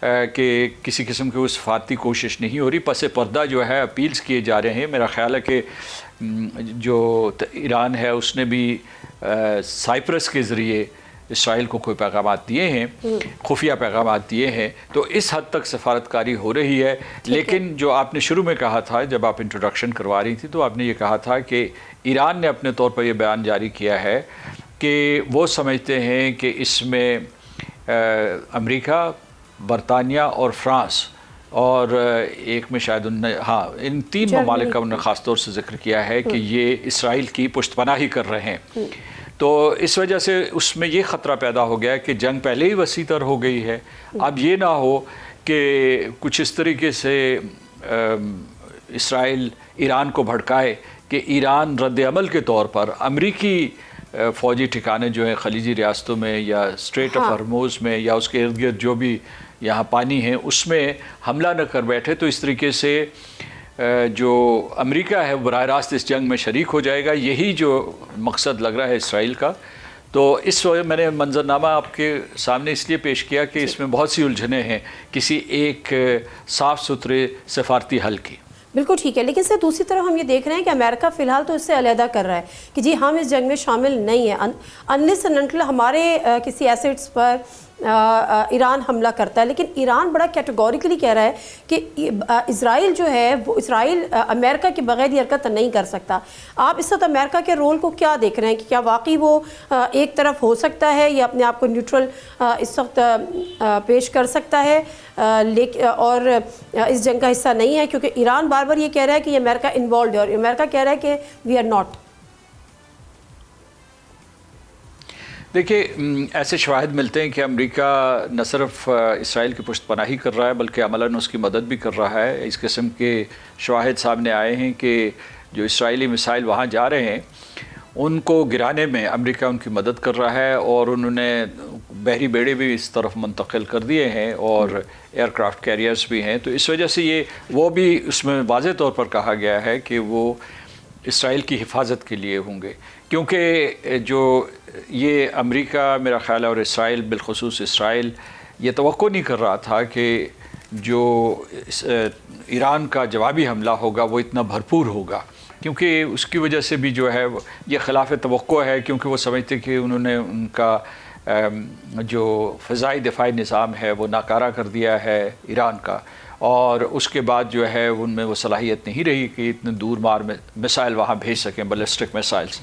کہ کسی قسم کی وہ سفارتی کوشش نہیں ہو رہی. پس پردہ جو ہے اپیلز کیے جا رہے ہیں. میرا خیال ہے کہ جو ایران ہے اس نے بھی سائپرس کے ذریعے اسرائیل کو کوئی پیغامات دیے ہیں, خفیہ پیغامات دیے ہیں, تو اس حد تک سفارتکاری ہو رہی ہے. لیکن جو آپ نے شروع میں کہا تھا جب آپ انٹروڈکشن کروا رہی تھی تو آپ نے یہ کہا تھا کہ ایران نے اپنے طور پر یہ بیان جاری کیا ہے کہ وہ سمجھتے ہیں کہ اس میں امریکہ, برطانیہ اور فرانس اور ایک میں شاید ان 3 ممالک کا انہوں نے خاص طور سے ذکر کیا ہے کہ یہ اسرائیل کی پشت پناہی کر رہے ہیں. تو اس وجہ سے اس میں یہ خطرہ پیدا ہو گیا کہ جنگ پہلے ہی وسیع تر ہو گئی ہے. اب یہ نہ ہو کہ کچھ اس طریقے سے اسرائیل ایران کو بھڑکائے کہ ایران رد عمل کے طور پر امریکی فوجی ٹھکانے جو ہیں خلیجی ریاستوں میں یا اسٹریٹ آف ہرموز میں یا اس کے ارد گرد جو بھی یہاں پانی ہیں اس میں حملہ نہ کر بیٹھے. تو اس طریقے سے جو امریکہ ہے براہ راست اس جنگ میں شریک ہو جائے گا. یہی جو مقصد لگ رہا ہے اسرائیل کا. تو اس وجہ میں نے منظرنامہ آپ کے سامنے اس لیے پیش کیا کہ اس میں بہت سی الجھنیں ہیں کسی ایک صاف ستھرے سفارتی حل کی. بالکل ٹھیک ہے, لیکن سر دوسری طرف ہم یہ دیکھ رہے ہیں کہ امریکہ فی الحال تو اس سے علیحدہ کر رہا ہے کہ جی ہم اس جنگ میں شامل نہیں ہیں انلیس اینڈ انٹل ہمارے کسی ایسٹس پر ایران حملہ کرتا ہے. لیکن ایران بڑا کیٹیگوریکلی کہہ رہا ہے کہ اسرائیل جو ہے وہ اسرائیل امریکہ کے بغیر یہ حرکت نہیں کر سکتا. آپ اس وقت امریکہ کے رول کو کیا دیکھ رہے ہیں کہ کیا واقعی وہ ایک طرف ہو سکتا ہے یا اپنے آپ کو نیوٹرل اس وقت پیش کر سکتا ہے اور اس جنگ کا حصہ نہیں ہے, کیونکہ ایران بار بار یہ کہہ رہا ہے کہ یہ امریکہ انوالوڈ ہے اور امریکہ کہہ رہا ہے کہ وی آر ناٹ. دیکھیے ایسے شواہد ملتے ہیں کہ امریکہ نہ صرف اسرائیل کی پشت پناہی کر رہا ہے بلکہ عملاً اس کی مدد بھی کر رہا ہے. اس قسم کے شواہد سامنے آئے ہیں کہ جو اسرائیلی میسائل وہاں جا رہے ہیں ان کو گرانے میں امریکہ ان کی مدد کر رہا ہے اور انہوں نے بحری بیڑے بھی اس طرف منتقل کر دیے ہیں اور ایئر کرافٹ کیریئرز بھی ہیں. تو اس وجہ سے یہ وہ بھی اس میں واضح طور پر کہا گیا ہے کہ وہ اسرائیل کی حفاظت کے لیے ہوں گے, کیونکہ جو یہ امریکہ میرا خیال ہے اور اسرائیل بالخصوص اسرائیل یہ توقع نہیں کر رہا تھا کہ جو ایران کا جوابی حملہ ہوگا وہ اتنا بھرپور ہوگا, کیونکہ اس کی وجہ سے بھی جو ہے یہ خلاف توقع ہے, کیونکہ وہ سمجھتے کہ انہوں نے ان کا جو فضائی دفاعی نظام ہے وہ ناکارہ کر دیا ہے ایران کا, اور اس کے بعد جو ہے ان میں وہ صلاحیت نہیں رہی کہ اتنے دور مار میسائل وہاں بھیج سکیں, بیلسٹک میسائلز.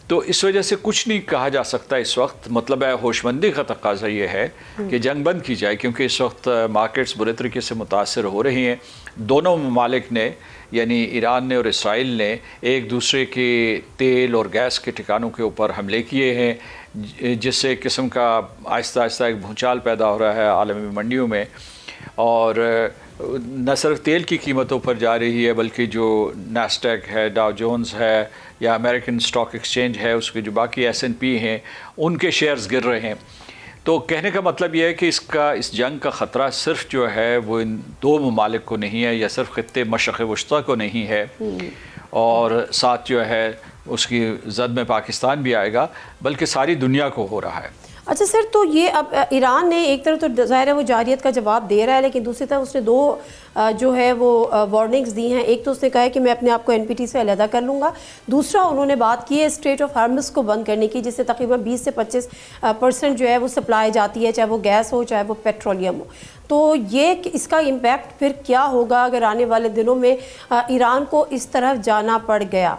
تو اس وجہ سے کچھ نہیں کہا جا سکتا اس وقت. مطلب ہے ہوش مندی کا تقاضا یہ ہے کہ جنگ بند کی جائے, کیونکہ اس وقت مارکیٹس برے طریقے سے متاثر ہو رہی ہیں. دونوں ممالک نے یعنی ایران نے اور اسرائیل نے ایک دوسرے کے تیل اور گیس کے ٹھکانوں کے اوپر حملے کیے ہیں, جس سے ایک قسم کا آہستہ آہستہ ایک بھونچال پیدا ہو رہا ہے عالمی منڈیوں میں. اور نہ صرف تیل کی قیمتوں پر جا رہی ہے بلکہ جو نیسڈیک ہے, ڈاؤ جونز ہے یا امریکن اسٹاک ایکسچینج ہے, اس کے جو باقی S&P ہیں ان کے شیئرز گر رہے ہیں. تو کہنے کا مطلب یہ ہے کہ اس جنگ کا خطرہ صرف جو ہے وہ ان 2 ممالک کو نہیں ہے یا صرف خطے مشرق وسطیٰ کو نہیں ہے, اور ساتھ جو ہے اس کی زد میں پاکستان بھی آئے گا, بلکہ ساری دنیا کو ہو رہا ہے. اچھا سر, تو یہ اب ایران نے ایک طرف تو ظاہر ہے وہ جارحیت کا جواب دے رہا ہے, لیکن دوسری طرف اس نے 2 جو ہے وہ وارننگز دی ہیں. ایک تو اس نے کہا ہے کہ میں اپنے آپ کو NPT سے علیحدہ کر لوں گا, دوسرا انہوں نے بات کی ہے اسٹریٹ آف ہارمز کو بند کرنے کی, جس سے تقریباً 20 سے 25% جو ہے وہ سپلائی جاتی ہے, چاہے وہ گیس ہو چاہے وہ پیٹرولیم ہو. تو یہ اس کا امپیکٹ پھر کیا ہوگا اگر آنے والے دنوں میں ایران کو اس طرف جانا پڑ گیا؟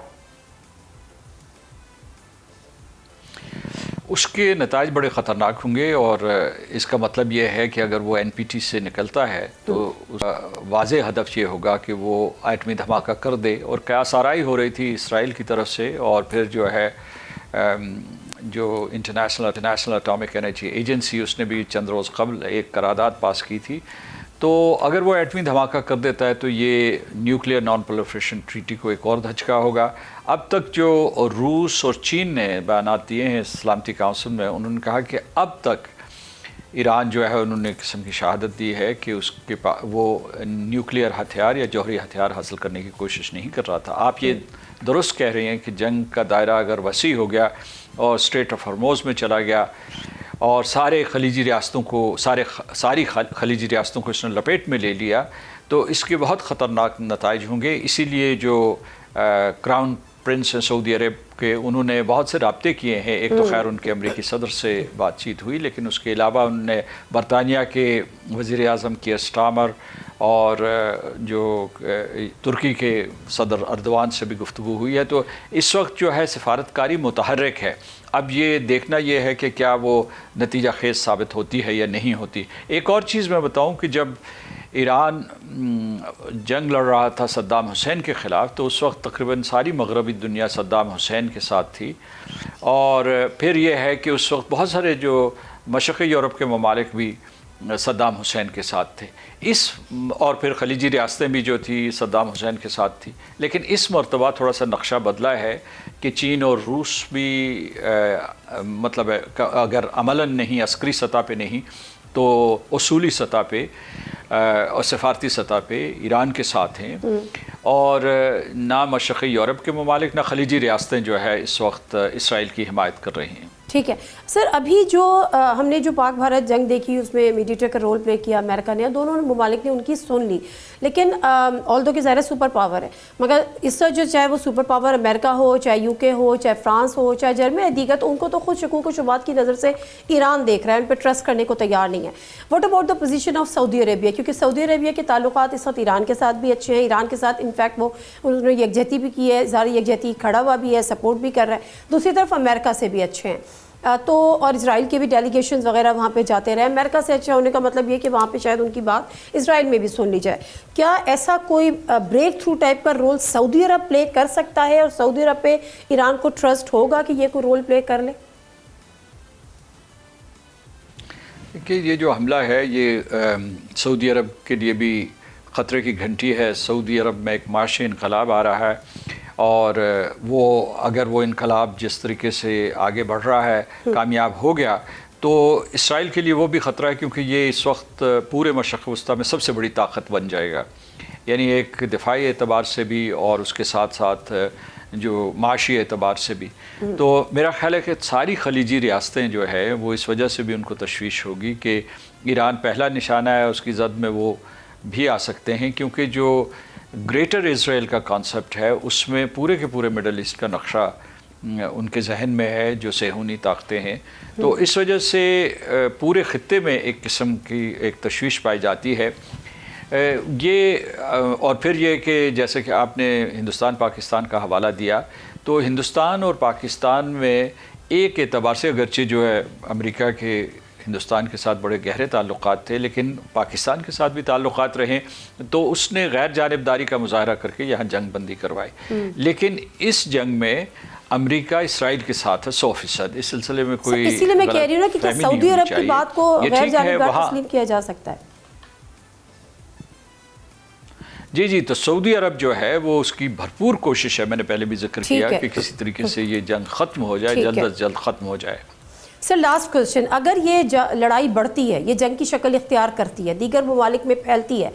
اس کے نتائج بڑے خطرناک ہوں گے, اور اس کا مطلب یہ ہے کہ اگر وہ NPT سے نکلتا ہے تو واضح ہدف یہ ہوگا کہ وہ ایٹمی دھماکہ کر دے. اور قیاس آرائی ہو رہی تھی اسرائیل کی طرف سے, اور پھر جو ہے جو انٹرنیشنل اٹامک انرجی ایجنسی اس نے بھی چند روز قبل ایک قرارداد پاس کی تھی. تو اگر وہ ایٹمی دھماکہ کر دیتا ہے تو یہ نیوکلیئر نان پرولیفریشن ٹریٹی کو ایک اور دھچکا ہوگا. اب تک جو روس اور چین نے بیانات دیے ہیں سلامتی کونسل میں, انہوں نے کہا کہ اب تک ایران جو ہے انہوں نے ایک قسم کی شہادت دی ہے کہ اس کے وہ نیوکلیئر ہتھیار یا جوہری ہتھیار حاصل کرنے کی کوشش نہیں کر رہا تھا. آپ یہ درست کہہ رہی ہیں کہ جنگ کا دائرہ اگر وسیع ہو گیا اور اسٹریٹ آف ہرموز میں چلا گیا اور سارے خلیجی ریاستوں کو ساری خلیجی ریاستوں کو اس نے لپیٹ میں لے لیا تو اس کے بہت خطرناک نتائج ہوں گے. اسی لیے جو کراؤن پرنس ہیں سعودی عرب کے, انہوں نے بہت سے رابطے کیے ہیں. ایک تو خیر ان کے امریکی صدر سے بات چیت ہوئی, لیکن اس کے علاوہ انہوں نے برطانیہ کے وزیر اعظم کیئر سٹارمر اور جو ترکی کے صدر اردوان سے بھی گفتگو ہوئی ہے. تو اس وقت جو ہے سفارتکاری متحرک ہے. اب یہ دیکھنا یہ ہے کہ کیا وہ نتیجہ خیز ثابت ہوتی ہے یا نہیں ہوتی. ایک اور چیز میں بتاؤں کہ جب ایران جنگ لڑ رہا تھا صدام حسین کے خلاف تو اس وقت تقریباً ساری مغربی دنیا صدام حسین کے ساتھ تھی, اور پھر یہ ہے کہ اس وقت بہت سارے جو مشرقی یورپ کے ممالک بھی صدام حسین کے ساتھ تھے, اور پھر خلیجی ریاستیں بھی جو تھی صدام حسین کے ساتھ تھی. لیکن اس مرتبہ تھوڑا سا نقشہ بدلا ہے کہ چین اور روس بھی مطلب اگر عملاً نہیں, عسکری سطح پہ نہیں تو اصولی سطح پہ اور سفارتی سطح پہ ایران کے ساتھ ہیں, اور نہ مشرقی یورپ کے ممالک نہ خلیجی ریاستیں جو ہے اس وقت اسرائیل کی حمایت کر رہی ہیں. ٹھیک ہے سر, ابھی جو ہم نے جو پاک بھارت جنگ دیکھی اس میں میڈیٹر کا رول پلے کیا امریکہ نے, دونوں ممالک نے ان کی سن لی, لیکن آلدو کہ ظاہر سپر پاور ہے, مگر اس سے جو چاہے وہ سپر پاور امریکہ ہو, چاہے یو کے ہو, چاہے فرانس ہو, چاہے جرمنی ہے دیگر, تو ان کو تو خود شکوک و شبہات کی نظر سے ایران دیکھ رہا ہے, ان پہ ٹرسٹ کرنے کو تیار نہیں ہے. What about the position of Saudi Arabia, کیونکہ سعودی عربیہ کے تعلقات اس وقت ایران کے ساتھ بھی اچھے ہیں, ایران کے ساتھ انفیکٹ وہ انہوں نے یکجہتی بھی کی ہے, ظاہر یکجہتی کھڑا ہوا بھی ہے, سپورٹ بھی کر رہا ہے. دوسری طرف امریکہ سے بھی اچھے ہیں تو, اور اسرائیل کے بھی ڈیلیگیشنز وغیرہ وہاں پہ جاتے رہے. امریکہ سے اچھا ہونے کا مطلب یہ کہ وہاں پہ شاید ان کی بات اسرائیل میں بھی سن لی جائے. کیا ایسا کوئی بریک تھرو ٹائپ کا رول سعودی عرب پلے کر سکتا ہے, اور سعودی عرب پہ ایران کو ٹرسٹ ہوگا کہ یہ کوئی رول پلے کر لے؟ کہ یہ جو حملہ ہے یہ سعودی عرب کے لیے بھی خطرے کی گھنٹی ہے. سعودی عرب میں ایک معاشی انقلاب آ رہا ہے, اور وہ اگر وہ انقلاب جس طریقے سے آگے بڑھ رہا ہے کامیاب ہو گیا تو اسرائیل کے لیے وہ بھی خطرہ ہے, کیونکہ یہ اس وقت پورے مشرق وسطیٰ میں سب سے بڑی طاقت بن جائے گا. یعنی ایک دفاعی اعتبار سے بھی اور اس کے ساتھ ساتھ جو معاشی اعتبار سے بھی. تو میرا خیال ہے کہ ساری خلیجی ریاستیں جو ہے وہ اس وجہ سے بھی ان کو تشویش ہوگی کہ ایران پہلا نشانہ ہے, اس کی زد میں وہ بھی آ سکتے ہیں, کیونکہ جو گریٹر اسرائیل کا کانسیپٹ ہے اس میں پورے کے پورے مڈل ایسٹ کا نقشہ ان کے ذہن میں ہے, جو صہیونی طاقتیں ہیں. تو اس وجہ سے پورے خطے میں ایک قسم کی ایک تشویش پائی جاتی ہے. یہ اور پھر یہ کہ جیسے کہ آپ نے ہندوستان پاکستان کا حوالہ دیا, تو ہندوستان اور پاکستان میں ایک اعتبار سے اگرچہ جو ہے امریکہ کے ہندوستان کے ساتھ بڑے گہرے تعلقات تھے, لیکن پاکستان کے ساتھ بھی تعلقات رہے, تو اس نے غیر جانبداری کا مظاہرہ کر کے یہاں جنگ بندی کروائی. لیکن اس جنگ میں امریکہ اسرائیل کے ساتھ ہے 100%. اس سلسلے میں کوئی اسی لیے میں کہہ رہی ہوں نا کہ سعودی عرب کی بات کو غیر جانبدار تسلیم کیا جا سکتا ہے. جی تو سعودی عرب جو ہے وہ اس کی بھرپور کوشش ہے, میں نے پہلے بھی ذکر کیا کہ کسی طریقے سے یہ جنگ ختم ہو جائے, جلد از جلد ختم ہو جائے. سر لاسٹ کوشچن, اگر یہ لڑائی بڑھتی ہے, یہ جنگ کی شکل اختیار کرتی ہے, دیگر ممالک میں پھیلتی ہے,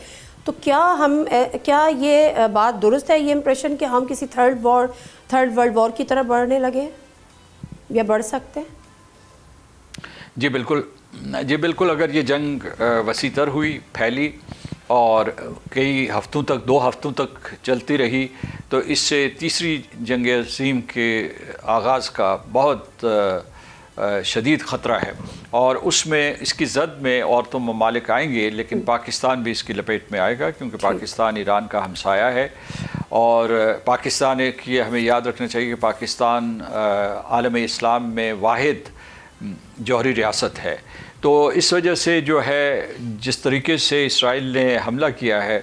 تو کیا یہ بات درست ہے, یہ امپریشن کہ ہم کسی تھرڈ ورلڈ وار کی طرف بڑھنے لگے یا بڑھ سکتے ہیں؟ جی بالکل. اگر یہ جنگ وسیع تر ہوئی, پھیلی اور کئی ہفتوں تک 2 ہفتوں تک چلتی رہی, تو اس سے تیسری جنگ عظیم کے آغاز کا بہت شدید خطرہ ہے. اور اس میں اس کی زد میں اور تو ممالک آئیں گے, لیکن پاکستان بھی اس کی لپیٹ میں آئے گا, کیونکہ پاکستان ایران کا ہمسایہ ہے, اور پاکستان ایک یہ ہمیں یاد رکھنا چاہیے کہ پاکستان عالم اسلام میں واحد جوہری ریاست ہے. تو اس وجہ سے جو ہے جس طریقے سے اسرائیل نے حملہ کیا ہے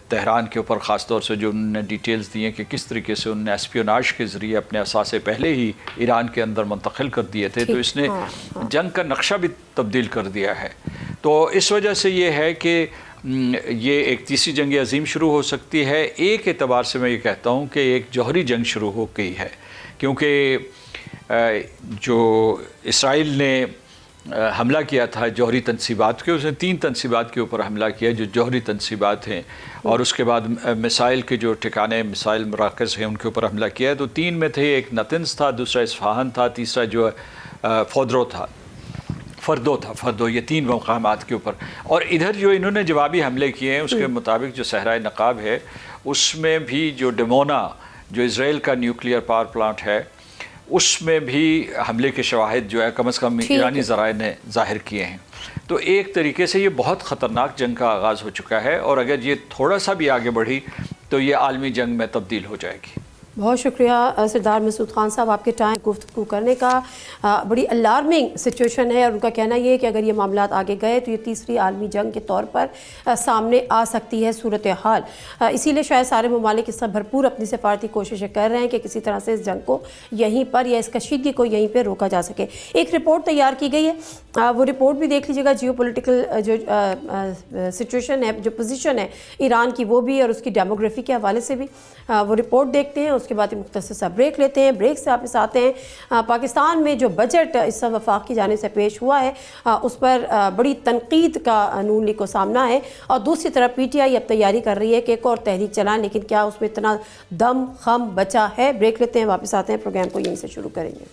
تہران کے اوپر, خاص طور سے جو انہوں نے ڈیٹیلز دی ہیں کہ کس طریقے سے انہوں نے اسپیوناج کے ذریعے اپنے اثاثے پہلے ہی ایران کے اندر منتقل کر دیے تھے, تو اس نے جنگ کا نقشہ بھی تبدیل کر دیا ہے. تو اس وجہ سے یہ ہے کہ یہ ایک تیسری جنگ عظیم شروع ہو سکتی ہے. ایک اعتبار سے میں یہ کہتا ہوں کہ ایک جوہری جنگ شروع ہو گئی ہے, کیونکہ جو اسرائیل نے حملہ کیا تھا جوہری تنصیبات کے, اس نے 3 تنصیبات کے اوپر حملہ کیا جو جوہری تنصیبات ہیں, اور اس کے بعد میسائل کے جو ٹھکانے میسائل مراکز ہیں ان کے اوپر حملہ کیا ہے. تو 3 میں تھے, ایک نتنز تھا, دوسرا اصفہان تھا, تیسرا جو فودرو تھا. فردو تھا، فردو، یہ 3 مقامات کے اوپر. اور ادھر جو انہوں نے جوابی حملے کیے ہیں اس کے مطابق جو صحرائے نقاب ہے اس میں بھی جو ڈمونا جو اسرائیل کا نیوکلیئر پاور پلانٹ ہے اس میں بھی حملے کے شواہد جو ہے کم از کم ایرانی ذرائع نے ظاہر کیے ہیں. تو ایک طریقے سے یہ بہت خطرناک جنگ کا آغاز ہو چکا ہے، اور اگر یہ تھوڑا سا بھی آگے بڑھی تو یہ عالمی جنگ میں تبدیل ہو جائے گی. بہت شکریہ سردار مسعود خان صاحب آپ کے ٹائم گفتگو کرنے کا. بڑی الارمنگ سچویشن ہے، اور ان کا کہنا یہ ہے کہ اگر یہ معاملات آگے گئے تو یہ تیسری عالمی جنگ کے طور پر سامنے آ سکتی ہے صورتحال. اسی لیے شاید سارے ممالک اس طرح بھرپور اپنی سفارتی کوششیں کر رہے ہیں کہ کسی طرح سے اس جنگ کو یہیں پر یا اس کشیدگی کو یہیں پہ روکا جا سکے. ایک رپورٹ تیار کی گئی ہے، وہ رپورٹ بھی دیکھ لیجیے گا. جیو پولیٹیکل جو سچویشن ہے، جو پوزیشن ہے ایران کی، وہ بھی، اور اس کی ڈیموگرافی کے حوالے سے بھی وہ رپورٹ دیکھتے ہیں. اس کے بعد مختصر سا بریک لیتے ہیں. بریک سے واپس آتے ہیں. پاکستان میں جو بجٹ اس وفاق کی جانب سے پیش ہوا ہے اس پر بڑی تنقید کا نون لیگ کو سامنا ہے، اور دوسری طرف پی ٹی آئی اب تیاری کر رہی ہے کہ ایک اور تحریک چلائیں، لیکن کیا اس میں اتنا دم خم بچا ہے؟ بریک لیتے ہیں، واپس آتے ہیں، پروگرام کو یہیں سے شروع کریں گے.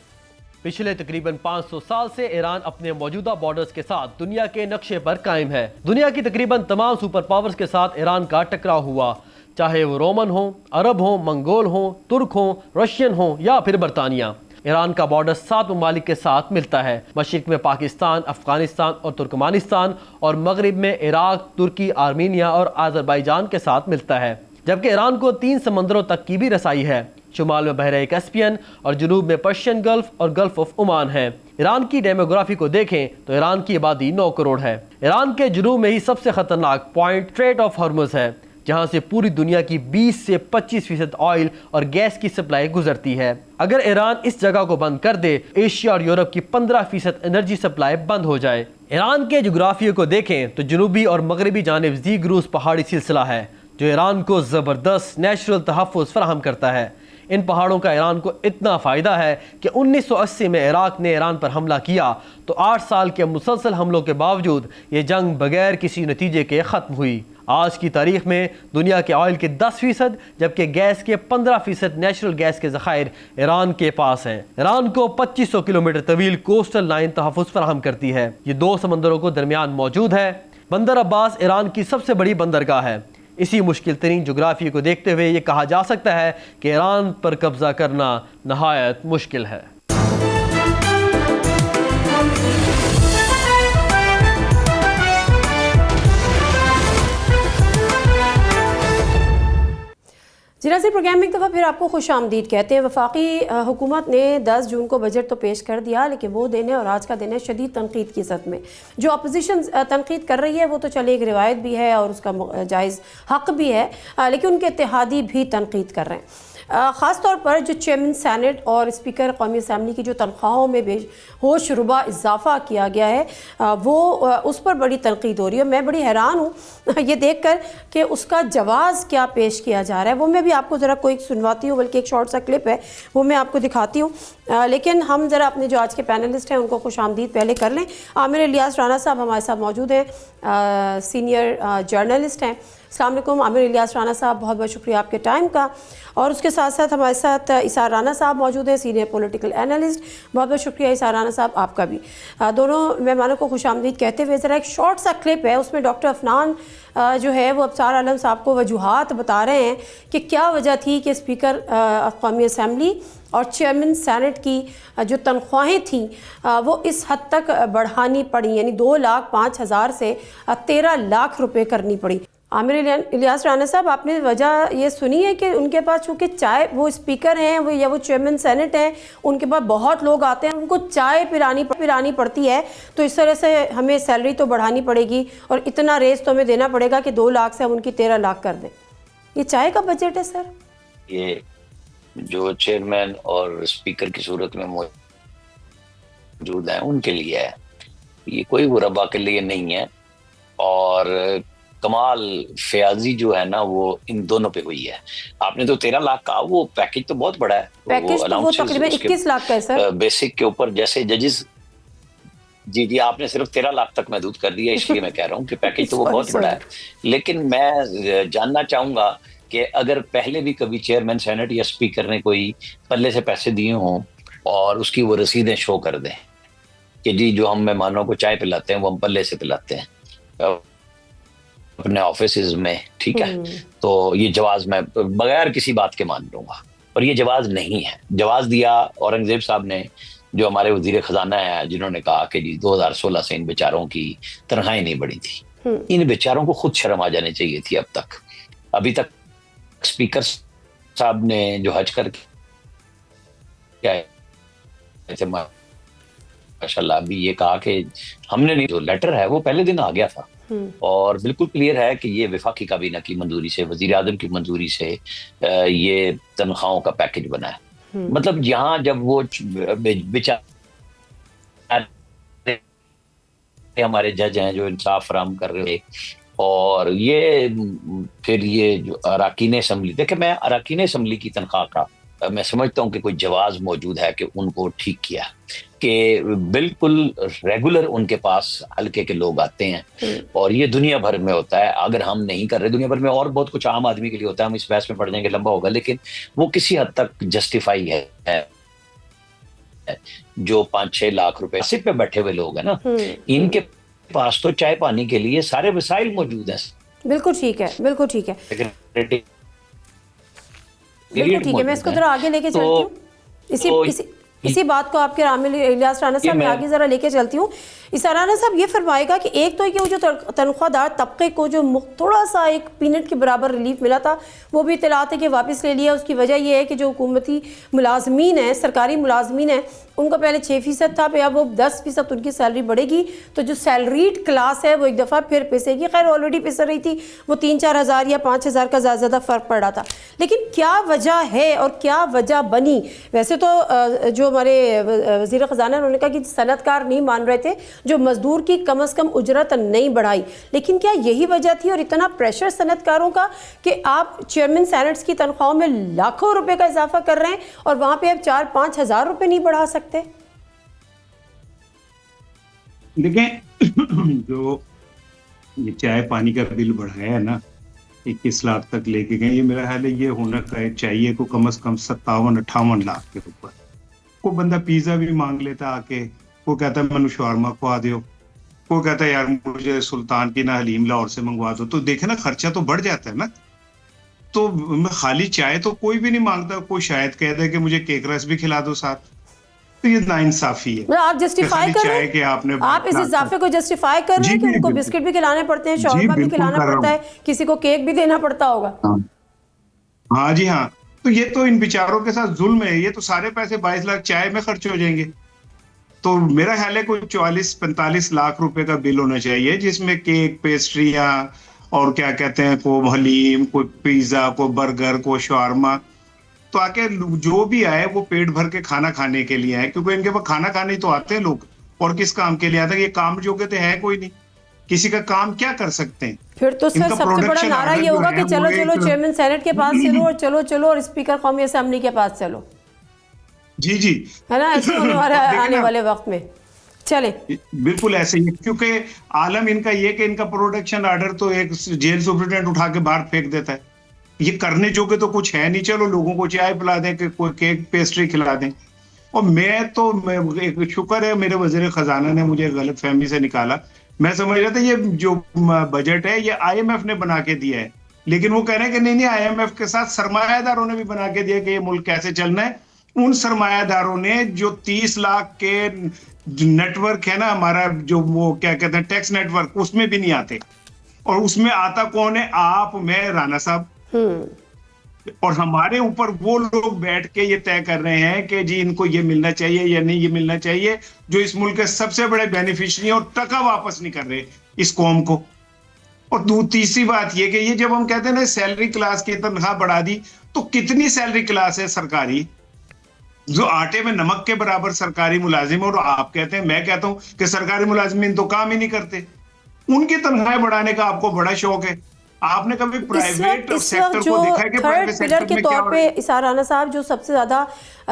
پچھلے تقریباً 500 سال سے ایران اپنے موجودہ بارڈرز کے ساتھ دنیا کے نقشے پر قائم ہے. دنیا کی تقریباً تمام سپر پاورز کے ساتھ ایران کا ٹکراؤ ہوا، چاہے وہ رومن ہوں، عرب ہوں، منگول ہوں، ترک ہوں، رشین ہوں یا پھر برطانیہ. ایران کا بارڈر 7 ممالک کے ساتھ ملتا ہے. مشرق میں پاکستان، افغانستان اور ترکمانستان، اور مغرب میں عراق، ترکی، آرمینیا اور آذربائیجان کے ساتھ ملتا ہے. جبکہ ایران کو 3 سمندروں تک کی بھی رسائی ہے. شمال میں بحیرہ کیسپیئن اور جنوب میں پرشین گلف اور گلف آف عمان ہے. ایران کی ڈیموگرافی کو دیکھیں تو ایران کی آبادی 9 کروڑ ہے. ایران کے جنوب میں ہی سب سے خطرناک پوائنٹ اسٹریٹ آف ہارمز ہے، جہاں سے پوری دنیا کی 20 سے 25% آئل اور گیس کی سپلائی گزرتی ہے. اگر ایران اس جگہ کو بند کر دے، ایشیا اور یورپ کی 15% انرجی سپلائی بند ہو جائے. ایران کے جغرافیے کو دیکھیں تو جنوبی اور مغربی جانب زیگروس پہاڑی سلسلہ ہے جو ایران کو زبردست نیچرل تحفظ فراہم کرتا ہے. ان پہاڑوں کا ایران کو اتنا فائدہ ہے کہ 1980 میں عراق نے ایران پر حملہ کیا تو 8 سال کے مسلسل حملوں کے باوجود یہ جنگ بغیر کسی نتیجے کے ختم ہوئی. آج کی تاریخ میں دنیا کے آئل کے 10% جبکہ گیس کے 15% نیچرل گیس کے ذخائر ایران کے پاس ہیں. ایران کو 2500 کلومیٹر طویل کوسٹل لائن تحفظ فراہم کرتی ہے. یہ 2 سمندروں کو درمیان موجود ہے. بندر عباس ایران کی سب سے بڑی بندرگاہ ہے. اسی مشکل ترین جغرافی کو دیکھتے ہوئے یہ کہا جا سکتا ہے کہ ایران پر قبضہ کرنا نہایت مشکل ہے. جی ناظرین، پروگرام میں ایک دفعہ پھر آپ کو خوش آمدید کہتے ہیں. وفاقی حکومت نے 10 جون کو بجٹ تو پیش کر دیا، لیکن وہ دن ہے اور آج کا دن ہے شدید تنقید کی زد میں. جو اپوزیشن تنقید کر رہی ہے وہ تو چلے ایک روایت بھی ہے اور اس کا جائز حق بھی ہے، لیکن ان کے اتحادی بھی تنقید کر رہے ہیں. خاص طور پر جو چیئرمین سینٹ اور اسپیکر قومی اسمبلی کی جو تنخواہوں میں بے ہوش ربا اضافہ کیا گیا ہے وہ اس پر بڑی تنقید ہو رہی ہے. میں بڑی حیران ہوں یہ دیکھ کر کہ اس کا جواز کیا پیش کیا جا رہا ہے. وہ میں بھی آپ کو ذرا کوئی سنواتی ہوں، بلکہ ایک شارٹ سا کلپ ہے وہ میں آپ کو دکھاتی ہوں. لیکن ہم ذرا اپنے جو آج کے پینلسٹ ہیں ان کو خوش آمدید پہلے کر لیں. عامر الیاس رانا صاحب ہمارے ساتھ موجود ہیں، سینئر جرنلسٹ ہیں. السلام علیکم عامر الیاس رانا صاحب، بہت بہت شکریہ آپ کے ٹائم کا. اور اس کے ساتھ ساتھ ہمارے ساتھ اسار رانا صاحب موجود ہیں، سینئر پولیٹیکل اینالسٹ. بہت بہت شکریہ اسار رانا صاحب آپ کا بھی. دونوں مہمانوں کو خوش آمدید کہتے ہوئے ذرا ایک شارٹ سا کلپ ہے، اس میں ڈاکٹر عفنان جو ہے وہ ابصار عالم صاحب کو وجوہات بتا رہے ہیں کہ کیا وجہ تھی کہ اسپیکر قومی اسمبلی اور چیئرمین سینٹ کی جو تنخواہیں تھیں وہ اس حد تک بڑھانی پڑی، یعنی 2,05,000 سے 13 لاکھ روپے کرنی پڑی. عامر الیاس رانا صاحب، آپ نے وجہ یہ سنی ہے کہ ان کے پاس چونکہ چائے، وہ اسپیکر ہیں یا وہ چیئرمین سینٹ ہیں، ان کے پاس بہت لوگ آتے ہیں، ان کو چائے پلانی پڑتی ہے، تو اس طرح سے ہمیں سیلری تو بڑھانی پڑے گی اور اتنا ریز تو ہمیں دینا پڑے گا کہ 2 لاکھ سے ہم ان کی 13 لاکھ کر دیں. یہ چائے کا بجٹ ہے سر؟ یہ جو چیئرمین اور اسپیکر کی صورت میں موجود ہیں ان کے لیے ہے، یہ کوئی غربا کے لیے نہیں ہے. اور کمال فیاضی جو ہے نا وہ ان دونوں پہ ہوئی ہے. آپ نے تو 13 لاکھ کا، وہ پیکج تو بہت بڑا ہے. پیکج تو وہ تقریباً 21 لاکھ کا ہے سر. بیسک کے اوپر جیسے ججز، جی آپ نے صرف 13 لاکھ تک محدود کر دیا، اس لیے میں کہہ رہا ہوں کہ پیکج تو وہ بہت بڑا ہے. لیکن میں جاننا چاہوں گا کہ اگر پہلے بھی کبھی چیئرمین سینٹ یا اسپیکر نے کوئی پلے سے پیسے دیے ہوں اور اس کی وہ رسیدیں شو کر دیں کہ جی جو ہم مہمانوں کو چائے پلاتے ہیں وہ ہم پلے سے پلاتے ہیں اپنے آفیسز میں، ٹھیک ہے، تو یہ جواز میں بغیر کسی بات کے مان لوں گا، اور یہ جواز نہیں ہے. جواز دیا اورنگزیب صاحب نے، جو ہمارے وزیر خزانہ ہیں، جنہوں نے کہا کہ جی 2016 سے ان بیچاروں کی تنخواہیں نہیں بڑھی تھی. ان بیچاروں کو خود شرم آ جانی چاہیے تھی. ابھی تک اسپیکر صاحب نے جو حج کر کے ماشاء اللہ ابھی یہ کہا کہ ہم نے نہیں، جو لیٹر ہے وہ پہلے دن آ گیا تھا، اور بالکل کلیئر ہے کہ یہ وفاقی کابینہ کی منظوری سے، وزیر اعظم کی منظوری سے یہ تنخواہوں کا پیکج بنا ہے. مطلب یہاں جب وہ بیچارے ہمارے جج ہیں جو انصاف فراہم کر رہے، اور یہ پھر یہ جو اراکین اسمبلی، دیکھیں میں اراکین اسمبلی کی تنخواہ کا میں سمجھتا ہوں کہ کوئی جواز موجود ہے کہ ان کو ٹھیک کیا، کہ بالکل ریگولر ان کے پاس حلقے کے لوگ آتے ہیں، اور یہ دنیا بھر میں ہوتا ہے. اگر ہم نہیں کر رہے دنیا بھر میں، اور بہت کچھ عام آدمی کے لیے ہوتا ہے، ہم اس بحث میں پڑ جائیں گے، لمبا ہوگا، لیکن وہ کسی حد تک جسٹیفائی ہے. جو 5-6 لاکھ روپے سپ پہ بیٹھے ہوئے لوگ ہیں نا، ان کے پاس تو چائے پانی کے لیے سارے وسائل موجود ہیں. بالکل ٹھیک ہے، بالکل ٹھیک ہے، بالکل ٹھیک ہے. میں اس کو ذرا آگے لے کے چلتی ہوں، اسی بات کو آپ کے عامل الیاس رانا صاحب میں آگے ذرا لے کے چلتی ہوں. اس رانا صاحب یہ فرمائے گا کہ ایک تو یہ جو تنخواہ دار طبقے کو جو تھوڑا سا ایک پینٹ کے برابر ریلیف ملا تھا، وہ بھی اطلاعات ہے کہ واپس لے لیا. اس کی وجہ یہ ہے کہ جو حکومتی ملازمین ہیں، سرکاری ملازمین ہیں، ان کا پہلے 6% تھا، پہ اب وہ 10% ان کی سیلری بڑھے گی. تو جو سیلریڈ کلاس ہے وہ ایک دفعہ پھر پسے گی. خیر آلریڈی پس رہی تھی، وہ 3-4 ہزار یا 5 ہزار کا زیادہ فرق پڑ رہا تھا. لیکن کیا وجہ ہے اور کیا وجہ بنی؟ ویسے تو جو ہمارے وزیر خزانہ انہوں نے کہا کہ صنعت کار نہیں مان رہے تھے، جو مزدور کی کم از کم اجرت نہیں بڑھائی. لیکن کیا یہی وجہ تھی اور اتنا پریشر صنعت کاروں کا کہ آپ چیئرمین سینٹس کی تنخواہوں میں لاکھوں روپے کا اضافہ کر رہے ہیں اور وہاں پہ اب 4-5 ہزار روپے نہیں بڑھا سکتے؟ دیکھیں جو یہ چائے پانی کا بل بڑھایا ہے نا 21 لاکھ تک لے کے گئے، یہ میرا خیال ہے یہ ہونا چاہیے کو کم از کم 57-58 لاکھ کے اوپر. کوئی بندہ پیزا بھی مانگ لیتا آ کے، وہ کہتا ہے منو شاورما کھوا دیو، وہ کہتا ہے یار مجھے سلطان کی نہ حلیم لاہور سے منگوا دو. تو دیکھیں نا خرچہ تو بڑھ جاتا ہے نا. تو خالی چائے تو کوئی بھی نہیں مانگتا. کوئی شاید کہہ دے کہ مجھے کیک رس بھی کھلا دو ساتھ، تو یہ ناانصافی ہے. آپ جسٹیفائی کر رہے ہیں، آپ اس اضافے کو جسٹیفائی کر رہے ہیں کہ ان کو بسکٹ بھی کھلانے پڑتے ہیں، شاورما بھی کھلانا پڑتا ہے، کسی کو کیک بھی دینا پڑتا ہوگا. ہاں جی ہاں. تو یہ تو ان بیچاروں کے ساتھ ظلم ہے. یہ تو سارے پیسے 22 لاکھ چائے میں خرچ ہو جائیں گے. تو میرا خیال ہے کوئی 44-45 لاکھ روپے کا بل ہونا چاہیے، جس میں کیک، پیسٹریاں اور کیا کہتے ہیں، کوئی حلیم، کوئی پیزا، کوئی برگر، کوئی شاورما. تو آ کے جو بھی آئے وہ پیٹ بھر کے کھانا کھانے کے لیے آئے، کیونکہ ان کے پاس کھانا کھانے تو آتے ہیں لوگ، اور کس کام کے لیے آتے ہیں؟ یہ کام جو کہتے ہیں کوئی نہیں، کسی کا کام کیا کر سکتے ہیں. پھر تو سر سب سے بڑا نعرہ یہ ہوگا کہ چلو چلو چیئرمین سینٹ کے پاس چلو، اور چلو چلو اور اسپیکر قومی اسمبلی کے پاس چلو. جی جی ہے نا، ایسے ہونے والا آنے والے وقت میں. چلے بالکل ایسے ہی، کیونکہ عالم ان کا یہ کہ ان کا پروڈکشن آرڈر تو ایک جیل سپرنٹینڈنٹ اٹھا کے باہر پھینک دیتا ہے. یہ کرنے جو کہ تو کچھ ہے نہیں. چلو لوگوں کو چائے پلا دیں، کہ کوئی کیک پیسٹری کھلا دیں. اور میں تو ایک شکر ہے میرے وزیر خزانہ نے مجھے غلط فہمی سے نکالا. میں سمجھ رہا تھا یہ جو بجٹ ہے یہ IMF نے بنا کے دیا ہے، لیکن وہ کہہ رہے ہیں کہ نہیں IMF کے ساتھ سرمایہ داروں نے بھی بنا کے دیا کہ یہ ملک کیسے چلنا ہے. ان سرمایہ داروں نے جو 30 لاکھ کے نیٹ ورک ہے نا ہمارا، جو وہ کیا کہتے ہیں ٹیکس نیٹ ورک، اس میں بھی نہیں آتے. اور اس میں آتا کون ہے؟ آپ، میں، رانا صاحب. اور ہمارے اوپر وہ لوگ بیٹھ کے یہ طے کر رہے ہیں کہ جی ان کو یہ ملنا چاہیے یا نہیں یہ ملنا چاہیے، جو اس ملک کے سب سے بڑے بینیفیشری ہیں، اور ٹکا واپس نہیں کر رہے اس قوم کو. اور تیسری بات یہ کہ یہ جب ہم کہتے ہیں نا سیلری کلاس کی تنخواہ بڑھا دی، تو کتنی سیلری کلاس ہے سرکاری جو آٹے میں نمک کے برابر سرکاری ملازم، اور آپ کہتے ہیں، میں کہتا ہوں کہ سرکاری ملازمین تو کام ہی نہیں کرتے. ان کی تنخواہیں بڑھانے کا آپ کو بڑا شوق ہے. آپ نے کبھی پرائیویٹ سیکٹر کو دیکھا ہے کہ پرائیویٹ سیکٹر میں کیا ہو رہا ہے؟ اسحاق رانا صاحب جو سب سے زیادہ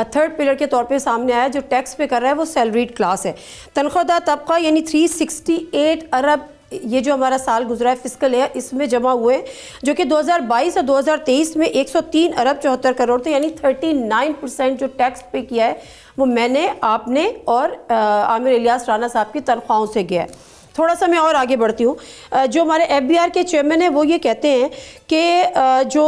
تھرڈ پلر کے طور پہ سامنے آیا جو ٹیکس پہ کر رہا ہے وہ سیلریڈ کلاس ہے. تنخواہ دار طبقہ یعنی 368 ارب یہ جو ہمارا سال گزرا ہے فسکل ہے اس میں جمع ہوئے جو کہ 2022 اور 2023 میں 103 ارب 74 کروڑ تھے، یعنی 39% جو ٹیکس پے کیا ہے وہ میں نے، آپ نے اور عامر الیاس رانا صاحب کی تنخواہوں سے گیا ہے۔ تھوڑا سا میں اور آگے بڑھتی ہوں، جو ہمارے ایف بی آر کے چیئرمین ہیں وہ یہ کہتے ہیں کہ جو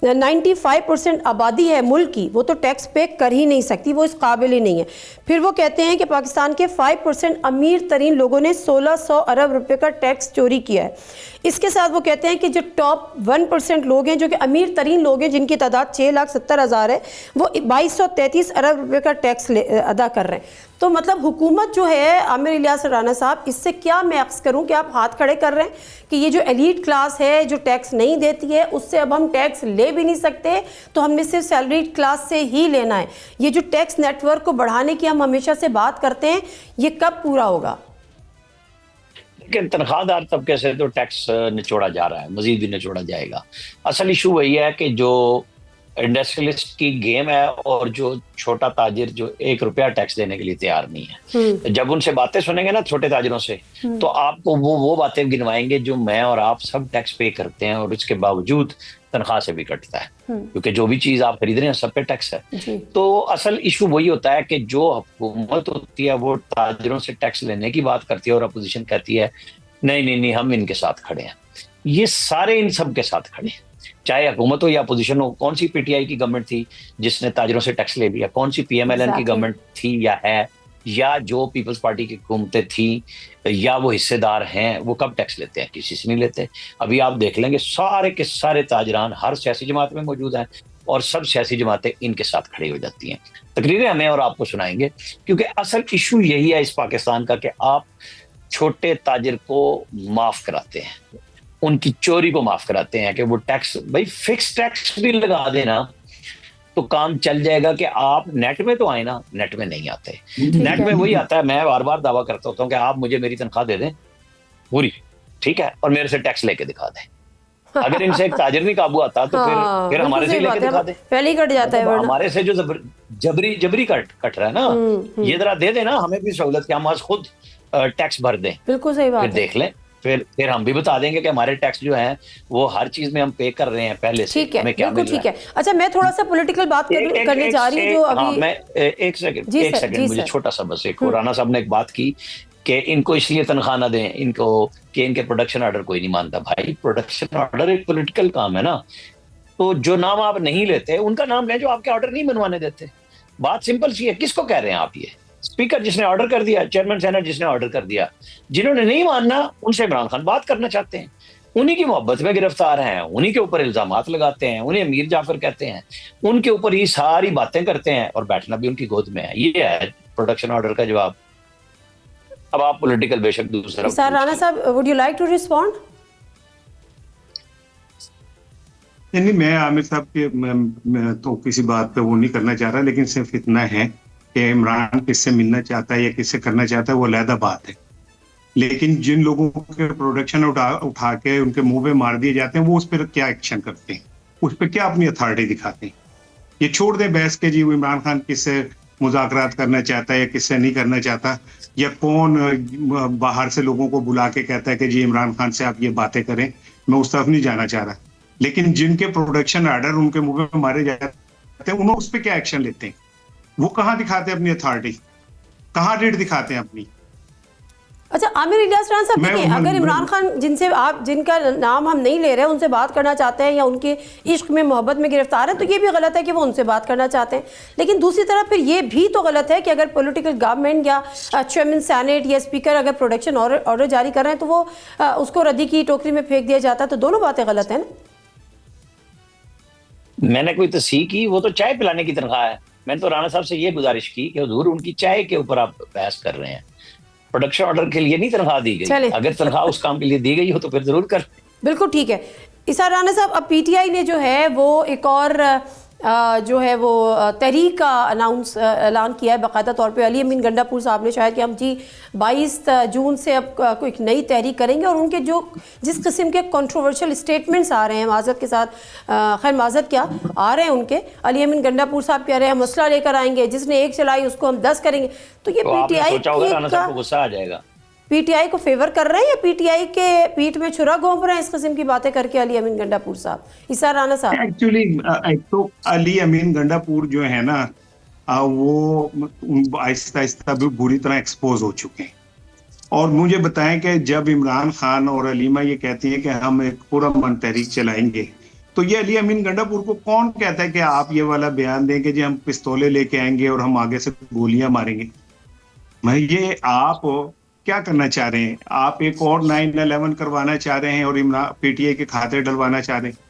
95% آبادی ہے ملک کی وہ تو ٹیکس پے کر ہی نہیں سکتی، وہ اس قابل ہی نہیں ہے۔ پھر وہ کہتے ہیں کہ پاکستان کے 5% امیر ترین لوگوں نے 1600 ارب روپے کا ٹیکس چوری کیا ہے۔ اس کے ساتھ وہ کہتے ہیں کہ جو ٹاپ 1% لوگ ہیں جو کہ امیر ترین لوگ ہیں جن کی تعداد 6,70,000 ہے، وہ 2233 ارب روپے کا ٹیکس ادا کر رہے ہیں۔ تو مطلب حکومت جو ہے عامر الیاس رانا صاحب، اس سے کیا میں عکس کروں کہ آپ ہاتھ کھڑے کر رہے ہیں کہ یہ جو ایلیٹ کلاس ہے جو ٹیکس نہیں دیتی ہے اس سے اب ہم ٹیکس لے بھی نہیں سکتے، تو ہم نے صرف سیلریڈ کلاس سے ہی لینا ہے۔ یہ جو ٹیکس نیٹ ورک کو بڑھانے کی ہم ہمیشہ سے بات کرتے ہیں، یہ کب پورا ہوگا؟ لیکن تنخواہ دار طبقے سے تو ٹیکس نچوڑا جا رہا ہے، مزید بھی نچوڑا جائے گا۔ اصل ایشو وہی ہے کہ جو انڈسٹریلسٹ کی گیم ہے اور جو چھوٹا تاجر جو 1 روپیہ ٹیکس دینے کے لیے تیار نہیں ہے، جب ان سے باتیں سنیں گے نا چھوٹے تاجروں سے، تو آپ کو وہ باتیں گنوائیں گے جو میں اور آپ سب ٹیکس پے کرتے ہیں اور اس کے باوجود تنخواہ سے بھی کٹتا ہے، کیونکہ جو بھی چیز آپ خرید رہے ہیں سب پہ ٹیکس ہے۔ تو اصل ایشو وہی ہوتا ہے کہ جو حکومت ہوتی ہے وہ تاجروں سے ٹیکس لینے کی بات کرتی ہے اور اپوزیشن کہتی ہے نہیں ہم ان کے ساتھ کھڑے ہیں۔ یہ سارے ان سب کے ساتھ کھڑے ہیں، چاہے حکومت ہو یا اپوزیشن ہو۔ کون سی پی ٹی آئی کی گورنمنٹ تھی جس نے تاجروں سے ٹیکس لے لیا؟ کون سی پی ایم ایل این کی گورنمنٹ تھی یا ہے، یا جو پیپلز پارٹی کی حکومتیں تھیں یا وہ حصے دار ہیں، وہ کب ٹیکس لیتے ہیں؟ کسی سے نہیں لیتے۔ ابھی آپ دیکھ لیں گے سارے کے سارے تاجران ہر سیاسی جماعت میں موجود ہیں اور سب سیاسی جماعتیں ان کے ساتھ کھڑی ہو جاتی ہیں۔ تقریریں ہمیں اور آپ کو سنائیں گے، کیونکہ اصل ایشو یہی ہے اس پاکستان کا کہ آپ چھوٹے تاجر کو معاف کراتے ہیں، ان کی چوری کو معاف کراتے ہیں کہ وہ ٹیکس، بھائی فکس ٹیکس بھی لگا دینا تو کام چل جائے گا کہ آپ نیٹ میں تو آئے نا، نیٹ میں نہیں آتے۔ نیٹ میں وہی آتا ہے، میں بار بار دعویٰ کرتا ہوتا ہوں کہ آپ مجھے میری تنخواہ دے دیں پوری، ٹھیک ہے، اور میرے سے ٹیکس لے کے دکھا دیں۔ اگر ان سے ایک تاجر نہیں قابو آتا تو پھر ہمارے سے لے کے دکھا دیں، پہلے ہی کٹ جاتا ہے۔ ہمارے سے جو جبری کٹ رہا ہے نا، یہ ذرا دے دیں نا ہمیں بھی سہولت کہ ہم آج خود ٹیکس بھر دیں، بالکل صحیح بات ہے۔ پھر دیکھ لیں، پھر ہم بھی بتا دیں گے کہ ہمارے ٹیکس جو ہیں وہ ہر چیز میں ہم پے کر رہے ہیں پہلے سے، ہمیں کیا مل رہا ہے۔ اچھا میں تھوڑا سا پولیٹیکل بات کرنے جا رہی ہوں جو ابھی، میں ایک سیکنڈ مجھے چھوٹا سا بس، ایک رانا صاحب نے ایک بات کی کہ ان کو اس لیے تنخواہ نہ دیں ان کو کہ ان کے پروڈکشن آرڈر کوئی نہیں مانتا۔ بھائی پروڈکشن آرڈر ایک پولیٹیکل کام ہے نا، تو جو نام آپ نہیں لیتے ان کا نام لیں جو آپ کے آرڈر نہیں منوانے دیتے۔ بات سمپل سی ہے، کس کو کہہ رہے ہیں آپ؟ یہ اسپیکر جس نے آرڈر کر دیا، چیئرمین سینٹ جس نے آرڈر کر دیا، جنہوں نے نہیں ماننا ان سے عمران خان بات کرنا چاہتے ہیں، انہی کی محبت میں گرفتار ہیں، انہی کے اوپر الزامات لگاتے ہیں، انہیں امیر جعفر کہتے ہیں، ان کے اوپر یہ ساری باتیں کرتے ہیں اور بیٹھنا بھی ان کی گود میں ہے۔ یہ ہے پروڈکشن آرڈر کا جواب۔ اب آپ پولیٹیکل بے شک دوسرا سر رانا صاحب would you like to respond؟ نہیں، میں عامر صاحب کے میں تو کسی بات پہ وہ نہیں کرنا چاہ رہا، لیکن صرف اتنا ہے کہ عمران کس سے ملنا چاہتا ہے یا کس سے کرنا چاہتا ہے وہ علیحدہ بات ہے، لیکن جن لوگوں کے پروڈکشن اٹھا کے ان کے منہ پہ مار دیے جاتے ہیں وہ اس پہ کیا ایکشن کرتے ہیں، اس پہ کیا اپنی اتھارٹی دکھاتے ہیں؟ یہ چھوڑ دیں بحث کے جی عمران خان کس سے مذاکرات کرنا چاہتا ہے یا کس سے نہیں کرنا چاہتا، یا کون باہر سے لوگوں کو بلا کے کہتا ہے کہ جی عمران خان سے آپ یہ باتیں کریں، میں اس طرف نہیں جانا چاہ رہا، لیکن جن کے پروڈکشن آرڈر ان کے منہ پہ مارے جاتے ہیں انہوں اس پہ کیا ایکشن لیتے ہیں؟ وہ کہاں دکھاتے ہیں اپنی اتھارٹی، کہاں ریٹ دکھاتے ہیں اپنی؟ اچھا عامر الیاس رانا صاحب دیکھیں، اگر عمران خان جن کا نام ہم نہیں لے رہے ان سے بات کرنا چاہتے ہیں یا ان کے عشق میں محبت میں گرفتار ہیں تو یہ بھی غلط ہے کہ وہ ان سے بات کرنا چاہتے ہیں، لیکن دوسری طرف پھر یہ بھی تو غلط ہے کہ اگر پولیٹیکل گورنمنٹ یا چیئرمین سینٹ یا اسپیکر اگر پروڈکشن آرڈر جاری کر رہے ہیں تو وہ اس کو ردی کی ٹوکری میں پھینک دیا جاتا ہے، تو دونوں باتیں غلط ہیں نا۔ میں نے کوئی تصحیح کی؟ وہ تو چائے پلانے کی تنخواہ ہے۔ میں نے تو رانا صاحب سے یہ گزارش کی کہ حضور ان کی چائے کے اوپر آپ بحث کر رہے ہیں، پروڈکشن آرڈر کے لیے نہیں تنخواہ دی گئی، اگر تنخواہ اس کام کے لیے دی گئی ہو تو پھر ضرور کر۔ بالکل ٹھیک ہے۔ اسار رانا صاحب، اب پی ٹی آئی نے جو ہے وہ ایک اور جو ہے وہ تحریک کا اعلان کیا ہے باقاعدہ طور پہ۔ علی امین گنڈا پور صاحب نے شاید کہ ہم 22 جون سے اب کوئی نئی تحریک کریں گے، اور ان کے جو جس قسم کے کنٹروورشل اسٹیٹمنٹس آ رہے ہیں، معذرت کے ساتھ خیر معذرت کیا آ رہے ہیں ان کے، علی امین گنڈا پور صاحب کہہ رہے ہیں مسئلہ لے کر آئیں گے، جس نے ایک چلائی اس کو ہم 10 کریں گے، تو یہ P T I P T I کو فیور کر رہے ہیں یا پی ٹی آئی کے پیٹھ میں چھرا گھونپ رہے ہیں اس قسم کی باتیں کر کے علی امین گنڈا پور صاحب؟ اسار رانا صاحب ایکچولی ایک تو علی امین گنڈا پور جو ہے نا وہ آہستہ آہستہ بھی بری طرح ایکسپوز ہو چکے ہیں. اور مجھے بتائیں کہ جب عمران خان اور علیمہ یہ کہتی ہیں کہ ہم ایک پرامن تحریک چلائیں گے, تو یہ علی امین گنڈا پور کو کون کہتا ہے کہ آپ یہ والا بیان دیں کہ جی ہم پستولے لے کے آئیں گے اور ہم آگے سے گولیاں ماریں گے؟ میں یہ آپ کیا کرنا چاہ رہے ہیں؟ آپ ایک اور 9/11 کروانا چاہ رہے ہیں اور پی ٹی آئی کے کھاتے ڈلوانا چاہ رہے ہیں,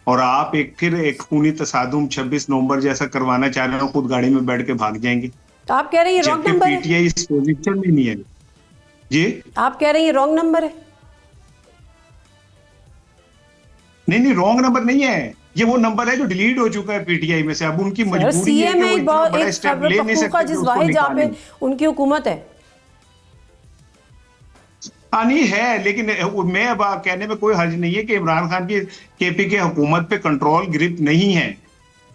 اور آپ پھر ایک خونی تصادم 26 نومبر جیسا کروانا چاہ رہے ہیں, خود گاڑی میں بیٹھ کے بھاگ جائیں گے. آپ کہہ رہے ہیں یہ رانگ نمبر ہے؟ P T I us position میں نہیں ہے. جی آپ کہہ رہے ہیں یہ رانگ نمبر ہے؟ نہیں رانگ نمبر نہیں ہے, یہ وہ نمبر ہے جو ڈیلیٹ ہو چکا ہے پی ٹی آئی میں سے. اب ان کی مجبوری ہے کہ وہ اتنا بڑا اسٹیپ لے نہیں سکتے جس واحد جہاں پہ ان کی حکومت ہے. نہیں ہے, لیکن میں اب کہنے میں کوئی حرج نہیں ہے کہ عمران خان کی کے پی کے حکومت پہ کنٹرول گرپ نہیں ہے,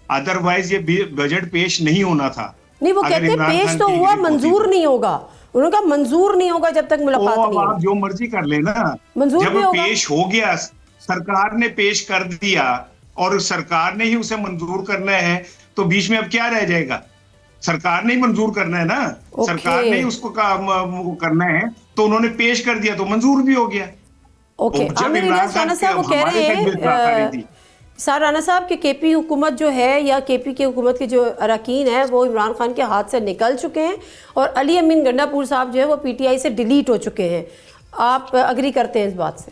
ادروائز یہ بجٹ پیش نہیں ہونا تھا. نہیں وہ کہتے ہیں پیش تو ہوا, منظور نہیں ہوگا. انہوں نے کہا منظور نہیں ہوگا جب تک ملاقات نہیں ہوگی. آپ جو مرضی کر لیں نا, جب پیش ہو گیا, سرکار نے پیش کر دیا اور سرکار نے ہی اسے منظور کرنا ہے, تو بیچ میں اب کیا رہ جائے گا؟ سرکار نے ہی منظور کرنا ہے نا, سرکار نے ہی اس کو کرنا ہے, تو انہوں نے پیش کر دیا تو منظور بھی ہو گیا. عامر الیاس رانا صاحب وہ کہہ رہے ہیں سار رانا صاحب کہ کے پی حکومت جو ہے یا کے پی کی حکومت کے جو اراکین ہیں وہ عمران خان کے ہاتھ سے نکل چکے ہیں, اور علی امین گنڈا پور صاحب جو ہے وہ پی ٹی آئی سے ڈیلیٹ ہو چکے ہیں. آپ اگری کرتے ہیں اس بات سے؟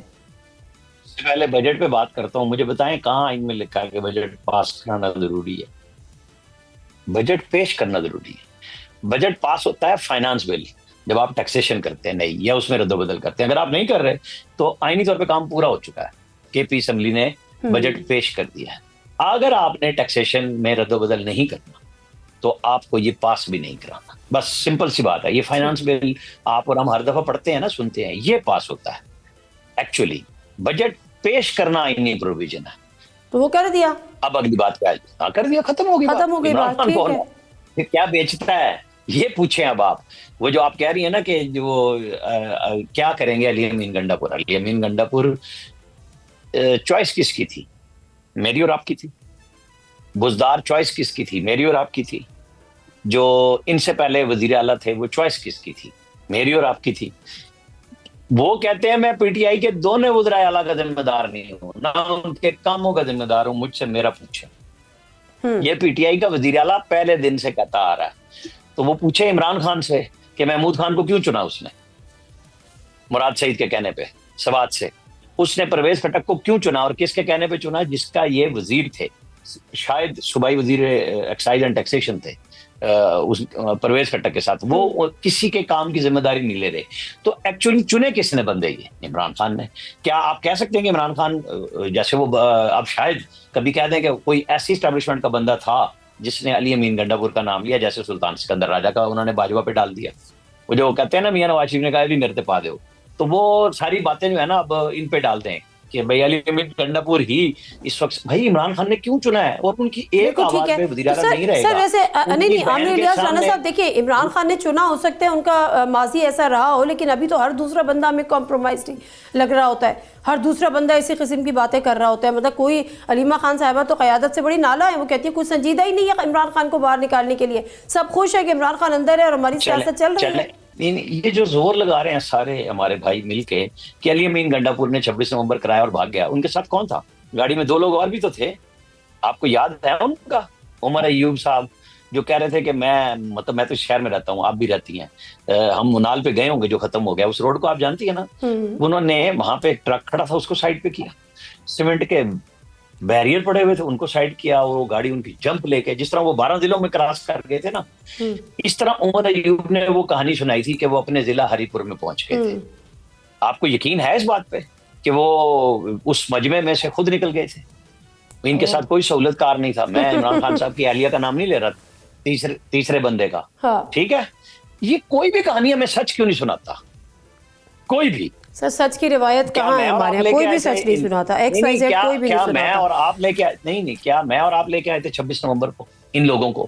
پہلے بجٹ پہ بات کرتا ہوں. مجھے بتائیں کہاں ان میں لکھا ہے کہ بجٹ پاس کرنا ضروری ہے؟ بجٹ پیش کرنا ضروری ہے. بجٹ پاس ہوتا ہے فائنانس بل جب آپ ٹیکسیشن کرتے ہیں نہیں, یا اس میں رد و بدل کرتے ہیں. اگر آپ نہیں کر رہے تو آئینی طور پہ کام پورا ہو چکا ہے, کے پی اسمبلی نے بجٹ پیش کر دیا ہے. اگر آپ نے ٹیکسیشن میں رد و بدل نہیں کرنا تو آپ کو یہ پاس بھی نہیں کرانا. بس سمپل سی بات ہے. یہ فائنانس بل آپ اور ہم ہر دفعہ پڑھتے ہیں نا, سنتے ہیں, یہ پاس ہوتا ہے. ایکچولی بجٹ پیش کرنا آئینی پروویژن ہے, تو وہ کر دیا. اب اگلی بات کیا ہے؟ کر دیا, ختم ہو گئی بات. کیا بیچتا ہے یہ پوچھیں اب آپ. وہ جو آپ کہہ رہی ہیں نا کہ جو کیا کریں گے علی امین گنڈا پور. علی امین گنڈا پور چوائس کس کی تھی؟ میری اور آپ کی تھی. بزدار چوائس کس کی تھی؟ میری اور آپ کی تھی. جو ان سے پہلے وزیر اعلیٰ تھے وہ چوائس کس کی تھی؟ میری اور آپ کی تھی. وہ کہتے ہیں میں پی ٹی آئی کے دونوں وزراء اعلیٰ کا ذمہ دار نہیں ہوں, نہ ان کے کاموں کا ذمہ دار ہوں, مجھ سے میرا پوچھیں. یہ پی ٹی آئی کا وزیر اعلیٰ پہلے دن سے کہتا آ رہا ہے. تو وہ پوچھے عمران خان سے کہ محمود خان کو کیوں چنا اس نے, مراد سعید کے کہنے پہ, سوات سے. اس نے پرویز خٹک کو کیوں چنا اور کس کے کہنے پہ چنا؟ جس کا یہ وزیر تھے, شاید صوبائی وزیر ایکسائز اینڈ ٹیکسیشن تھے پرویز خٹک کے ساتھ. وہ کسی کے کام کی ذمہ داری نہیں لے رہے. تو ایکچولی چنے کس نے بندے؟ یہ عمران خان نے. کیا آپ کہہ سکتے ہیں کہ عمران خان جیسے وہ اب شاید کبھی کہہ دیں کہ کوئی ایسی اسٹیبلشمنٹ کا بندہ تھا جس نے علی امین گنڈا پور کا نام لیا, جیسے سلطان سکندر راجہ کا انہوں نے باجوہ پہ ڈال دیا. وہ جو کہتے ہیں نا میاں نواز شریف نے کہا بھی میرے پا دو, تو وہ ساری باتیں جو ہے نا اب ان پہ ڈال دیں کہ بھائی علی امین گنڈا پور ہی اس وقت. بھائی عمران خان نے کیوں چنا ہے اور ان کی ایک آواز پہ وزیر اعلیٰ نہیں رہے گا. سر ویسے نہیں عامر الیاس رانا صاحب دیکھیں, عمران خان نے چنا, ہو سکتا ہے ان کا ماضی ایسا رہا ہو, لیکن ابھی تو ہر دوسرا بندہ ہمیں کمپرومائز لگ رہا ہوتا ہے. ہر دوسرا بندہ اسی قسم کی باتیں کر رہا ہوتا ہے. مطلب کوئی علیمہ خان صاحبہ تو قیادت سے بڑی نالا ہے, وہ کہتی ہے کچھ سنجیدہ ہی نہیں ہے عمران خان کو باہر نکالنے کے لیے. سب خوش ہے کہ عمران خان اندر ہے اور ہماری سیاست چل رہی ہے. یہ جو زور لگا رہے ہیں سارے ہمارے بھائی مل کے کہ علی امین گنڈا پور نے 26 نومبر کرایا اور بھاگ گیا, ان کے ساتھ کون تھا؟ گاڑی میں 2 لوگ اور بھی تو تھے, آپ کو یاد ہے ان کا؟ عمر ایوب صاحب جو کہہ رہے تھے کہ میں تو شہر میں رہتا ہوں, آپ بھی رہتی ہیں, ہم منال پہ گئے ہوں گے جو ختم ہو گیا, اس روڈ کو آپ جانتی ہیں نا. انہوں نے وہاں پہ ایک ٹرک کھڑا تھا اس کو سائڈ پہ کیا, سیمنٹ کے بیریئر پڑے ہوئے تھے ان کو سائڈ کیا, وہ گاڑی ان کی جمپ لے کے, جس طرح وہ 12 ضلعوں میں کراس کر گئے تھے نا, اس طرح عمر ایوب نے وہ کہانی سنائی تھی کہ وہ اپنے ضلع ہری پور میں پہنچ گئے تھے. آپ کو یقین ہے اس بات پہ کہ وہ اس مجمع میں سے خود نکل گئے تھے؟ ان کے ساتھ کوئی سہولت کار نہیں تھا. میں عمران خان صاحب کی اہلیہ کا نام نہیں لے رہا, تیسرے بندے کا, ٹھیک ہے. یہ کوئی بھی کہانی ہمیں سچ کیوں نہیں سناتا؟ کوئی بھی. سر سچ کی روایت کہاں ہے ہمارے یہاں؟ کوئی بھی سچ نہیں سناتا, ایکس وائی زیڈ کوئی بھی نہیں سناتا. میں اور آپ لے کے نہیں کیا میں اور آپ لے کے آئے تھے 26 نومبر کو ان لوگوں کو,